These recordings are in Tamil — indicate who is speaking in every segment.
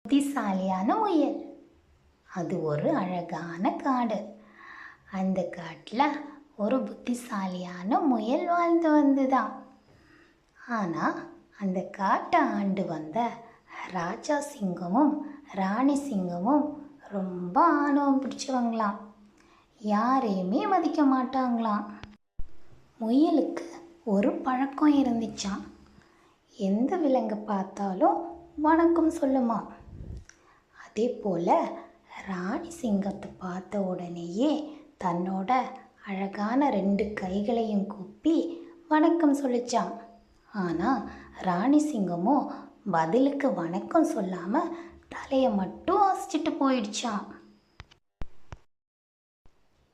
Speaker 1: புத்திசாலியான முயல். அது ஒரு அழகான காடு. அந்த காட்டில் ஒரு புத்திசாலியான முயல் வாழ்ந்து வந்துதான். ஆனால் அந்த காட்டை ஆண்டு வந்த ராஜா சிங்கமும் ராணி சிங்கமும் ரொம்ப ஆணவம் பிடிச்சவங்களாம். யாரையுமே மதிக்க மாட்டாங்களாம். முயலுக்கு ஒரு பழக்கம் இருந்துச்சான். எந்த விலங்கு பார்த்தாலும் வணக்கம் சொல்லுமா. அதே போல் ராணி சிங்கத்தை பார்த்த உடனேயே தன்னோட அழகான 2 கைகளையும் கூப்பி வணக்கம் சொல்லிச்சான். ஆனால் ராணி சிங்கமும் பதிலுக்கு வணக்கம் சொல்லாமல் தலையை மட்டும் அசைச்சிட்டு போயிடுச்சான்.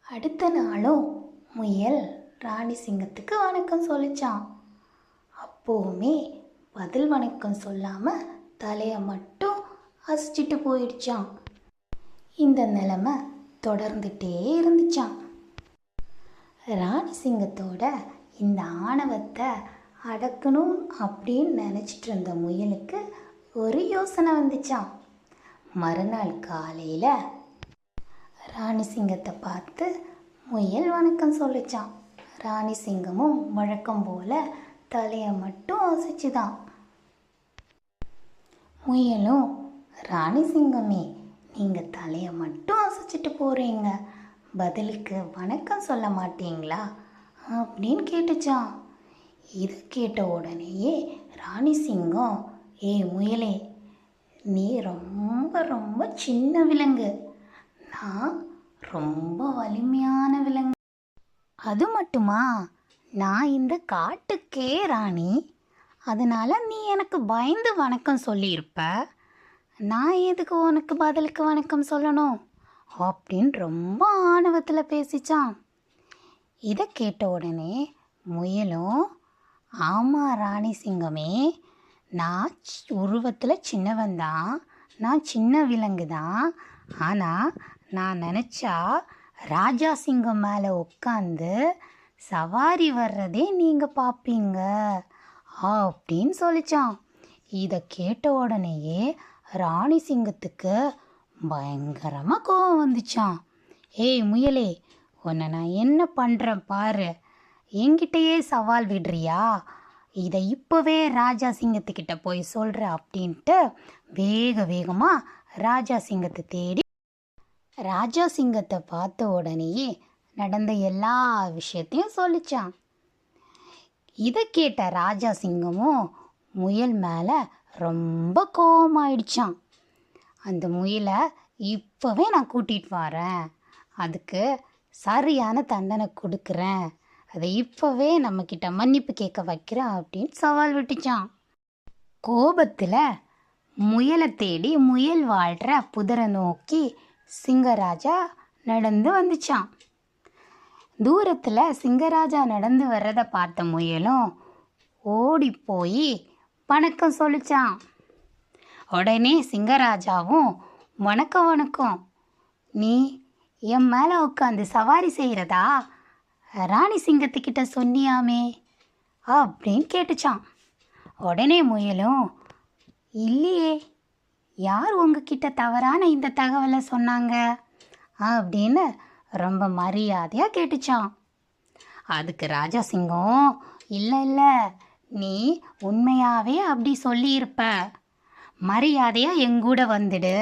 Speaker 1: அடுத்த நாளும் முயல் ராணி சிங்கத்துக்கு வணக்கம் சொல்லிச்சான். அப்போவுமே பதில் வணக்கம் சொல்லாமல் தலையை மட்டும் அசைச்சிட்டு போயிடுச்சான். இந்த நிலைமை தொடர்ந்துட்டே இருந்துச்சான். ராணி சிங்கத்தோட இந்த ஆணவத்தை அடக்கணும் அப்படின்னு நினச்சிட்டு இருந்த முயலுக்கு ஒரு யோசனை வந்துச்சான். மறுநாள் காலையில் ராணி சிங்கத்தை பார்த்து முயல் வணக்கம் சொல்லிச்சான். ராணி சிங்கமும் வழக்கம் போல் தலையை மட்டும் அசைச்சுதான். முயலும், ராணி சிங்கமே, நீங்கள் தலையை மட்டும் அசைச்சிட்டு போகிறீங்க, பதிலுக்கு வணக்கம் சொல்ல மாட்டீங்களா அப்படின்னு கேட்டுச்சான். இதை கேட்ட உடனேயே ராணி சிங்கம், முயலே, நீ ரொம்ப ரொம்ப சின்ன விலங்கு, நான் ரொம்ப வலிமையான விலங்கு. அது மட்டுமா, நான் இந்த காட்டுக்கே ராணி, அதனால் நீ எனக்கு பயந்து வணக்கம் சொல்லியிருப்ப, நான் எதுக்கு உனக்கு பதிலுக்கு வணக்கம் சொல்லணும் அப்படின்னு ரொம்ப ஆணவத்தில் பேசிச்சான். இதை கேட்ட உடனே முயலும், ஆமாம் ராணி சிங்கமே, நான் உருவத்தில் சின்னவன் தான், நான் சின்ன விலங்கு தான், ஆனால் நான் நினச்சா ராஜா சிங்கம் மேலே உட்காந்து சவாரி வர்றதே நீங்கள் பார்ப்பீங்க அப்படின்னு சொல்லிச்சான். இதை கேட்ட உடனேயே ராணி சிங்கத்துக்கு பயங்கரமாக கோபம் வந்துச்சான். முயலே, உன்னை நான் என்ன பண்ணுறேன் பாரு, என்கிட்டயே சவால் விடுறியா, இதை இப்போவே ராஜா சிங்கத்துக்கிட்ட போய் சொல்கிற அப்படின்ட்டு வேகமாக ராஜா சிங்கத்தை தேடி ராஜா சிங்கத்தை பார்த்த உடனேயே நடந்த எல்லா விஷயத்தையும் சொல்லிச்சான். இதை கேட்ட ராஜா சிங்கமும் முயல் மேலே ரொம்ப கோபமாயிடுச்சான். அந்த முயலை இப்போவே நான் கூட்டிகிட்டு வரேன், அதுக்கு சரியான தண்டனை கொடுக்குறேன், அதை இப்போவே நம்மக்கிட்ட மன்னிப்பு கேட்க வைக்கிறேன் அப்படின்னு சவால் விட்டுச்சான். கோபத்தில் முயலை தேடி முயல் வாழ்கிற புதரை நோக்கி சிங்கராஜா நடந்து வந்துச்சான். தூரத்தில் சிங்கராஜா நடந்து வர்றதை பார்த்த முயலும் ஓடி போய் வணக்கம் சொல்லிச்சான். உடனே சிங்கராஜாவும், வணக்கம் வணக்கம், நீ என் மேலே உட்காந்து சவாரி செய்கிறதா ராணி சிங்கத்துக்கிட்ட சொன்னியாமே அப்படின்னு கேட்டுச்சான். உடனே முயலும், இல்லையே, யார் உங்ககிட்ட தவறான இந்த தகவலை சொன்னாங்க அப்படின்னு ரொம்ப மரியாதையாக கேட்டுச்சான். அதுக்கு ராஜா சிங்கம், இல்லை, நீ உண்மையாகவே அப்படி சொல்லியிருப்ப, மரியாதையாக எங்கூட வந்துடு,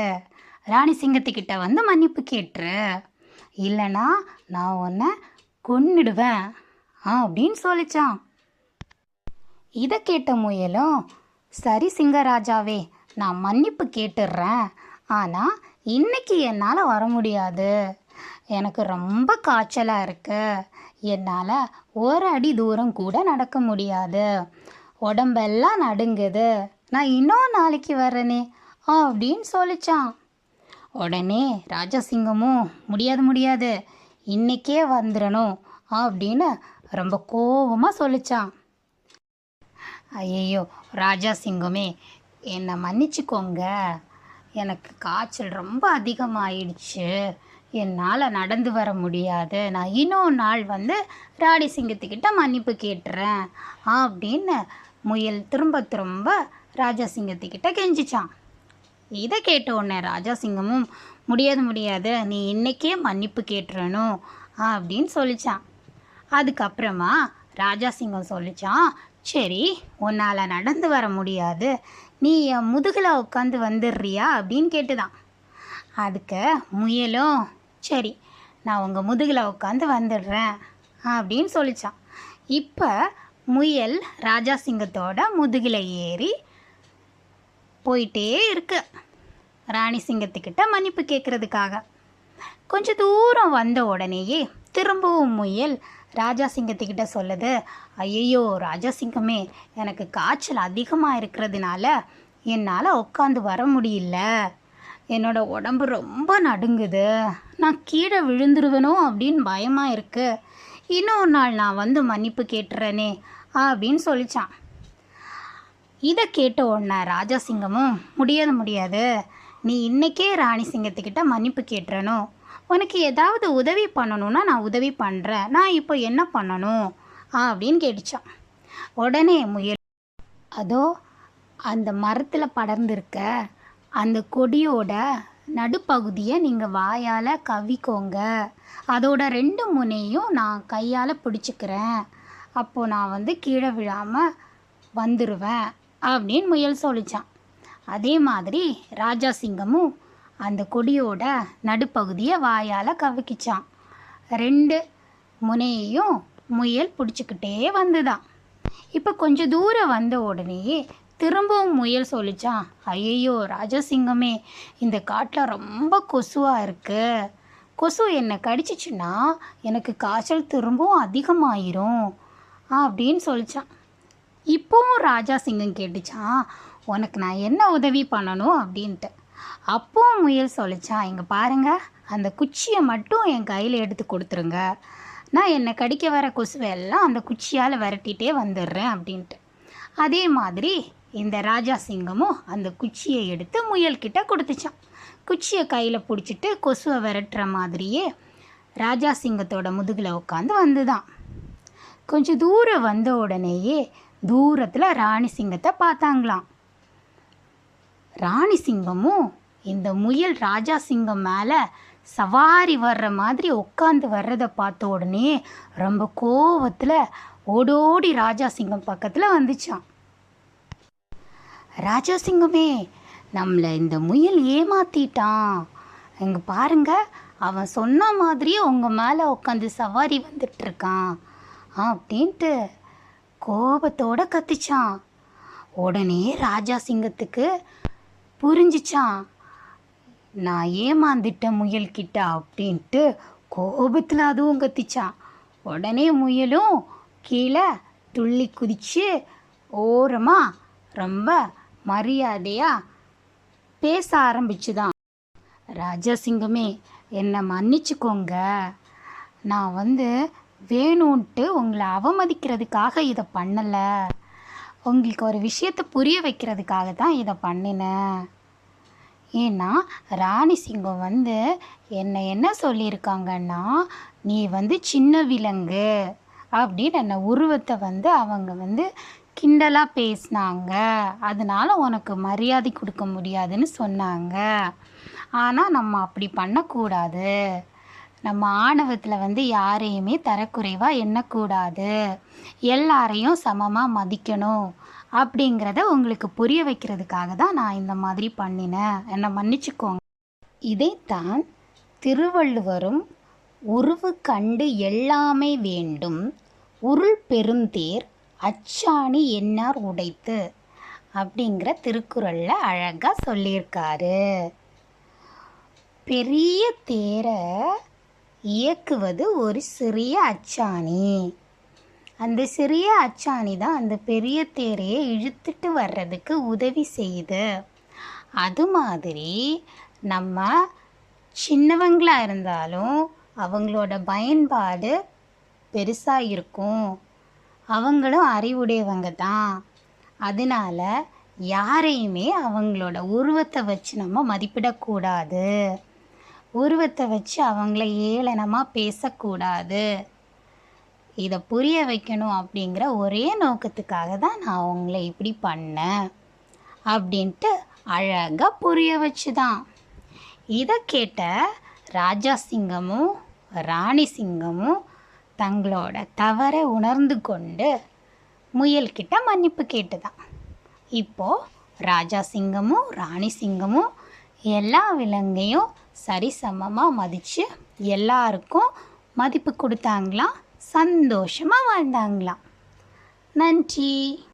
Speaker 1: ராணி சிங்கத்துக்கிட்ட வந்து மன்னிப்பு கேட்டுரு, இல்லைனா நான் உன்னை கொன்னுடுவேன் அப்படின்னு சொல்லிச்சான். இதை கேட்ட முயலும், சரி சிங்கராஜாவே, நான் மன்னிப்பு கேட்டுடுறேன், ஆனால் இன்னைக்கு என்னால் வர முடியாது, எனக்கு ரொம்ப காய்ச்சலாக இருக்கு, என்னால் ஒரு அடி தூரம் கூட நடக்க முடியாது, உடம்பெல்லாம் நடுங்குது, நான் இன்னும் நாளைக்கு வரேனே அப்படின்னு சொல்லிச்சான். உடனே ராஜசிங்கமும், முடியாது, இன்னைக்கே வந்துடணும் அப்படின்னு ரொம்ப கோபமாக சொல்லிச்சான். ஐயோ ராஜா சிங்கமே, என்னை மன்னிச்சுக்கோங்க, எனக்கு காய்ச்சல் ரொம்ப அதிகமாகிடுச்சு, என்னால் நடந்து வர முடியாது, நான் இன்னொரு நாள் வந்து ராணி சிங்கத்துக்கிட்ட மன்னிப்பு கேட்டுறேன் அப்படின்னு முயல் திரும்ப ராஜா சிங்கத்துக்கிட்ட கெஞ்சிச்சான். இதை கேட்ட உடனே ராஜாசிங்கமும் முடியாது முடியாது, நீ இன்னைக்கே மன்னிப்பு கேட்டுறணும் அப்படின்னு சொல்லிச்சான். அதுக்கப்புறமா ராஜாசிங்கம் சொல்லிச்சான், சரி உன்னால் நடந்து வர முடியாது, நீ என் முதுகில் உட்காந்து வந்துடுறியா அப்படின்னு கேட்டுதான். அதுக்கு முயலும் சரி நான் உங்கள் முதுகில் உட்காந்து வந்துடுறேன் அப்படின்னு சொல்லிச்சான். இப்போ முயல் ராஜாசிங்கத்தோட முதுகில் ஏறி போயிட்டே இருக்கு ராணி சிங்கத்துக்கிட்ட மன்னிப்பு கேட்குறதுக்காக. கொஞ்சம் தூரம் வந்த உடனேயே திரும்பவும் முயல் ராஜாசிங்கத்துக்கிட்ட சொல்லுது, ஐயோ ராஜாசிங்கமே, எனக்கு காய்ச்சல் அதிகமாக இருக்கிறதுனால என்னால் உட்காந்து வர முடியல, என்னோட உடம்பு ரொம்ப நடுங்குது, நான் கீழே விழுந்துருவேனோ அப்படின்னு பயமாக இருக்குது, இன்னொரு நாள் நான் வந்து மன்னிப்பு கேட்டுறேனே அப்படின்னு சொல்லிச்சான். இதை கேட்ட உடனே ராஜாசிங்கமும் முடியாது முடியாது, நீ இன்றைக்கே ராணி சிங்கத்துக்கிட்ட மன்னிப்பு கேட்டுறணும், உனக்கு ஏதாவது உதவி பண்ணணுன்னா நான் உதவி பண்ணுறேன், நான் இப்போ என்ன பண்ணணும் அப்படின்னு கேட்டுச்சான். உடனே முயல் அதோ அந்த மரத்தில் படர்ந்திருக்க அந்த கொடியோட நடுப்பகுதியை நீங்கள் வாயால் கவிக்கோங்க, அதோட 2 முனையும் நான் கையால் பிடிச்சிக்கிறேன், அப்போது நான் வந்து கீழே விழாமல் வந்துடுவேன் அப்படின்னு முயல் சொல்லிச்சான். அதே மாதிரி ராஜாசிங்கமும் அந்த கொடியோட நடுப்பகுதியை வாயால் கவிக்கிச்சான். 2 முனையையும் முயல் பிடிச்சிக்கிட்டே வந்துதான். இப்போ கொஞ்சம் தூரம் வந்த உடனேயே திரும்பவும் முயல் சொல்லிச்சான், ஐயோ ராஜாசிங்கமே, இந்த காட்டில் ரொம்ப கொசுவாக இருக்குது, கொசு என்னை கடிச்சிச்சுன்னா எனக்கு காய்ச்சல் திரும்பவும் அதிகமாயிரும் அப்படின்னு சொல்லிச்சான். இப்போவும் ராஜாசிங்கம் கேட்டுச்சான், உனக்கு நான் என்ன உதவி பண்ணணும் அப்படின்ட்டு. அப்போவும் முயல் சொல்லிச்சான், இங்கே பாருங்கள், அந்த குச்சியை மட்டும் என் கையில் எடுத்து கொடுத்துருங்க, நான் என்னை கடிக்க வர கொசுவெல்லாம் அந்த குச்சியால் விரட்டிகிட்டே வந்துடுறேன் அப்படின்ட்டு. அதே மாதிரி இந்த ராஜாசிங்கமும் அந்த குச்சியை எடுத்து முயல்கிட்ட கொடுத்துச்சான். குச்சியை கையில் பிடிச்சிட்டு கொசுவை விரட்டுற மாதிரியே ராஜாசிங்கத்தோட முதுகில் உட்காந்து வந்துதான். கொஞ்சம் தூரம் வந்த உடனேயே தூரத்தில் ராணி சிங்கத்தை பார்த்தாங்களாம். ராணி சிங்கமும் இந்த முயல் ராஜாசிங்கம் மேலே சவாரி வர்ற மாதிரி உட்காந்து வர்றதை பார்த்த உடனே ரொம்ப கோவத்தில் ஓடோடி ராஜாசிங்கம் பக்கத்தில் வந்துச்சான். ராஜாசிங்கமே, நம்மளை இந்த முயல் ஏமாத்திட்டான், இங்கே பாருங்க, அவன் சொன்ன மாதிரியே உங்கள் மேலே உட்காந்து சவாரி வந்துட்டுருக்கான் அப்படின்ட்டு கோபத்தோடு கத்திச்சான். உடனே ராஜாசிங்கத்துக்கு புரிஞ்சிச்சான், நான் ஏமாந்துட்ட முயல்கிட்ட அப்படின்ட்டு கோபத்தில் அதுவும் கத்திச்சான். உடனே முயலும் கீழே துள்ளி குதித்து ஓரமாக ரொம்ப மரியாதையாக பேச ஆரம்பிச்சுதான். ராஜாசிங்கமே, என்னை மன்னிச்சுக்கோங்க, நான் வந்து வேணும்ன்ட்டு உங்களை அவமதிக்கிறதுக்காக இதை பண்ணலை, உங்களுக்கு ஒரு விஷயத்தை புரிய வைக்கிறதுக்காக தான் இதை பண்ணினேன். ஏன்னா ராணி சிங்கம் வந்து என்ன சொல்லியிருக்காங்கன்னா, நீ வந்து சின்ன விலங்கு அப்படின்னு என்ன உருவத்தை வந்து அவங்க வந்து கிண்டலாக பேசினாங்க, அதனால உனக்கு மரியாதை கொடுக்க முடியாதுன்னு சொன்னாங்க. ஆனால் நம்ம அப்படி பண்ணக்கூடாது, நம்ம ஆணவத்தில் வந்து யாரையுமே தரக்குறைவாக எண்ணக்கூடாது, எல்லாரையும் சமமாக மதிக்கணும் அப்படிங்கிறத உங்களுக்கு புரிய வைக்கிறதுக்காக தான் நான் இந்த மாதிரி பண்ணினேன், என்னை மன்னிச்சுக்கோங்க. இதைத்தான் திருவள்ளுவரும் உருவு கண்டு எல்லாமே வேண்டும், உருள் பெருந்தேர் அச்சாணி என்னார் உடைத்து அப்படிங்கிற திருக்குறளில் அழகாக சொல்லியிருக்காரு. பெரிய தேரை இயக்குவது ஒரு சிறிய அச்சாணி, அந்த சிறிய அச்சாணி தான் அந்த பெரிய தேரையை இழுத்துட்டு வர்றதுக்கு உதவி செய்யுது. அது மாதிரி நம்ம சின்னவங்களாக இருந்தாலும் அவங்களோட பயன்பாடு பெருசாக இருக்கும், அவங்களும் அறிவுடையவங்க தான், அதனால் யாரையுமே அவங்களோட உருவத்தை வச்சு நம்ம மதிப்பிடக்கூடாது, உருவத்தை வச்சு அவங்கள ஏளனமாக பேசக்கூடாது, இதை புரிய வைக்கணும் அப்படிங்கிற ஒரே நோக்கத்துக்காக தான் நான் அவங்கள இப்படி பண்ணேன் அப்படின்ட்டு அழகாக புரிய வச்சுதான். இதை கேட்ட ராஜா சிங்கமும் ராணி சிங்கமும் தங்களோட தவறை உணர்ந்து கொண்டு முயல்கிட்ட மன்னிப்பு கேட்டுதான். இப்போது ராஜா சிங்கமும் ராணி சிங்கமும் எல்லா விலங்கையும் சரிசமமாக மதித்து எல்லாருக்கும் மதிப்பு கொடுத்தாங்களாம், சந்தோஷமாக வாழ்ந்தாங்களாம். நன்றி.